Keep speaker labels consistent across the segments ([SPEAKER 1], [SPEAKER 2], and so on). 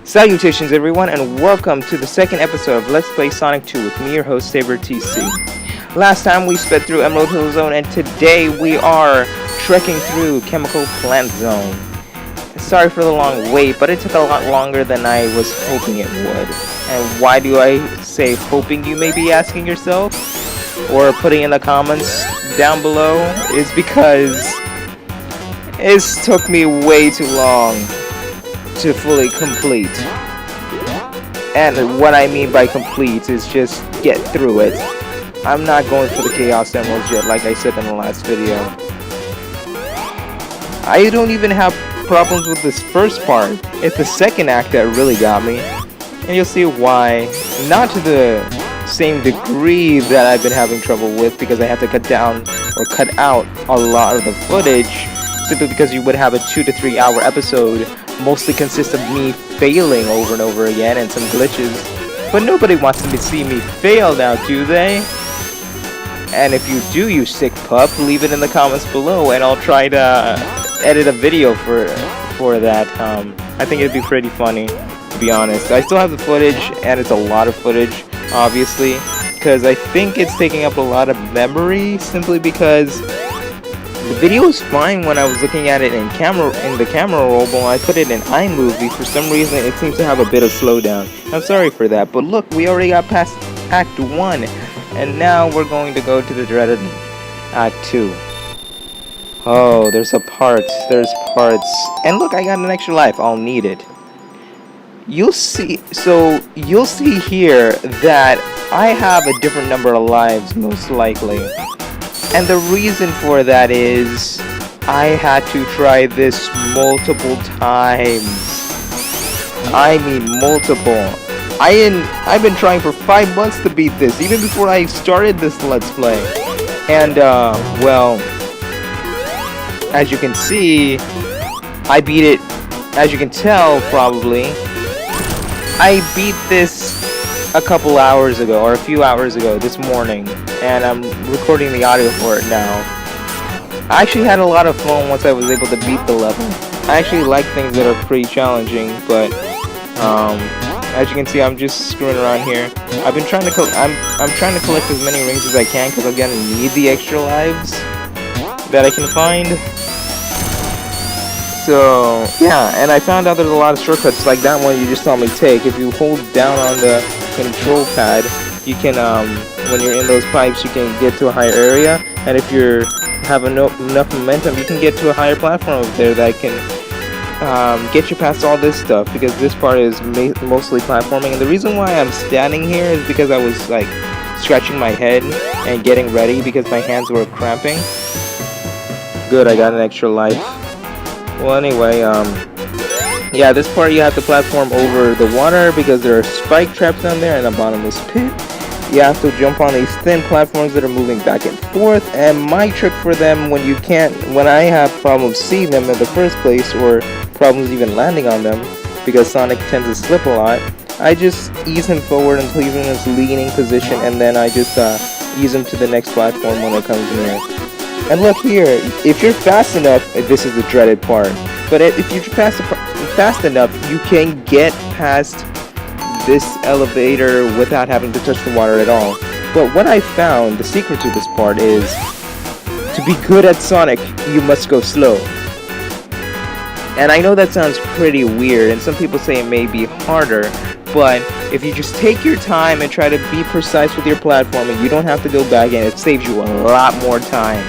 [SPEAKER 1] Salutations everyone, and welcome to the second episode of Let's Play Sonic 2 with me, your host, SaberTC. Last time we sped through Emerald Hill Zone, and today we are trekking through Chemical Plant Zone. Sorry for the long wait, but it took a lot longer than I was hoping it would. And why do I say hoping, you may be asking yourself? Or putting in the comments down below? Is because it took me way too long to fully complete. And what I mean by complete is just get through it. I'm not going for the Chaos Emeralds yet, like I said in the last video. I don't even have problems with this first part. It's the second act that really got me. And you'll see why. Not to the same degree that I've been having trouble with, because I have to cut out a lot of the footage, simply because you would have a 2 to 3 hour episode mostly consists of me failing over and over again and some glitches. But nobody wants to see me fail now, do they? And if you do, you sick pup, leave it in the comments below and I'll try to edit a video for that. I think it'd be pretty funny, to be honest. I still have the footage, and it's a lot of footage, obviously, because I think it's taking up a lot of memory, simply because the video was fine when I was looking at it in the camera roll, but when I put it in iMovie, for some reason it seems to have a bit of slowdown. I'm sorry for that, but look, we already got past Act 1, and now we're going to go to the dreaded Act 2. Oh, there's parts, and look, I got an extra life, I'll need it. You'll see here that I have a different number of lives, most likely. And the reason for that is I had to try this multiple times. I mean multiple. I've been trying for 5 months to beat this, even before I started this Let's Play. And well, as you can see, I beat it. As you can tell, probably, I beat this a couple hours ago, or a few hours ago, this morning, and I'm recording the audio for it now. I actually had a lot of fun once I was able to beat the level. I actually like things that are pretty challenging, but as you can see, I'm just screwing around here. I've been trying to I'm trying to collect as many rings as I can, because I'm gonna need the extra lives that I can find. So yeah, and I found out there's a lot of shortcuts, like that one you just saw me take. If you hold down on the control pad, you can when you're in those pipes, you can get to a higher area, and if you have enough momentum, you can get to a higher platform over there that can get you past all this stuff, because this part is mostly platforming. And the reason why I'm standing here is because I was like scratching my head and getting ready because my hands were cramping. Good, I got an extra life. Well, anyway, yeah, this part you have to platform over the water because there are spike traps down there in a bottomless pit. You have to jump on these thin platforms that are moving back and forth, and my trick for them when I have problems seeing them in the first place, or problems even landing on them, because Sonic tends to slip a lot, I just ease him forward until he's in this leaning position, and then I just ease him to the next platform when it comes near. And look here, if you're fast enough, this is the dreaded part, but if you're fast enough, you can get past this elevator without having to touch the water at all. But what I found, the secret to this part is, to be good at Sonic, you must go slow. And I know that sounds pretty weird, and some people say it may be harder, but if you just take your time and try to be precise with your platforming, you don't have to go back, and it saves you a lot more time.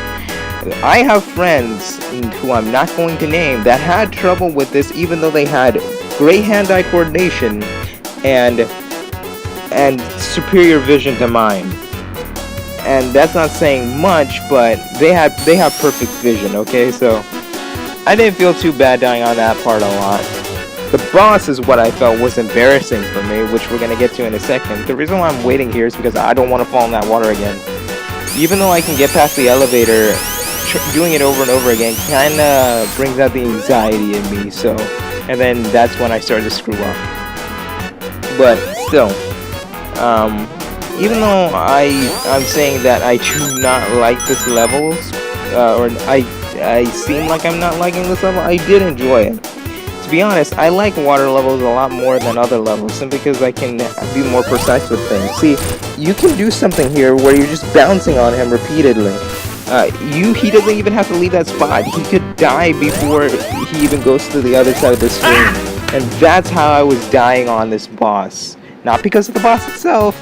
[SPEAKER 1] I have friends, who I'm not going to name, that had trouble with this even though they had great hand-eye coordination and superior vision to mine. And that's not saying much, but they have perfect vision, okay? So I didn't feel too bad dying on that part a lot. The boss is what I felt was embarrassing for me, which we're going to get to in a second. The reason why I'm waiting here is because I don't want to fall in that water again. Even though I can get past the elevator, doing it over and over again kinda brings out the anxiety in me, so, and then that's when I started to screw up. But still, even though I'm saying that I do not like this levels, or I seem like I'm not liking this level, I did enjoy it. To to be honest, I like water levels a lot more than other levels, simply because I can be more precise with things. See, you can do something here where you're just bouncing on him repeatedly. He doesn't even have to leave that spot. He could die before he even goes to the other side of the screen. And that's how I was dying on this boss. Not because of the boss itself,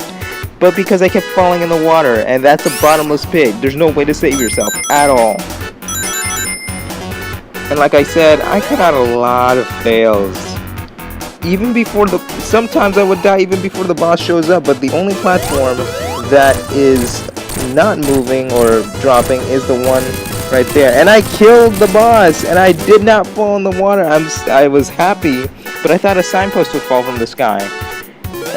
[SPEAKER 1] but because I kept falling in the water, and that's a bottomless pit. There's no way to save yourself at all. And like I said, I cut out a lot of fails. Even before sometimes I would die even before the boss shows up, but the only platform that is not moving or dropping is the one right there. And I killed the boss, and I did not fall in the water. I was happy, but I thought a signpost would fall from the sky,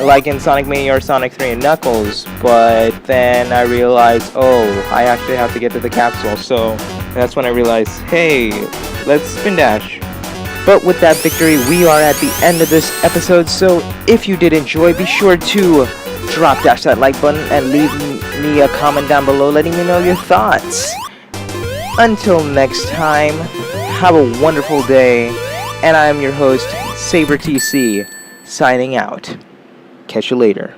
[SPEAKER 1] like in Sonic Mania or Sonic 3 and Knuckles, but then I realized, oh, I actually have to get to the capsule, so that's when I realized, hey, let's spin dash. But with that victory, we are at the end of this episode, so if you did enjoy, be sure to dash that like button and leave me a comment down below letting me know your thoughts. Until next time, have a wonderful day, and I am your host, SaberTC, signing out. Catch you later.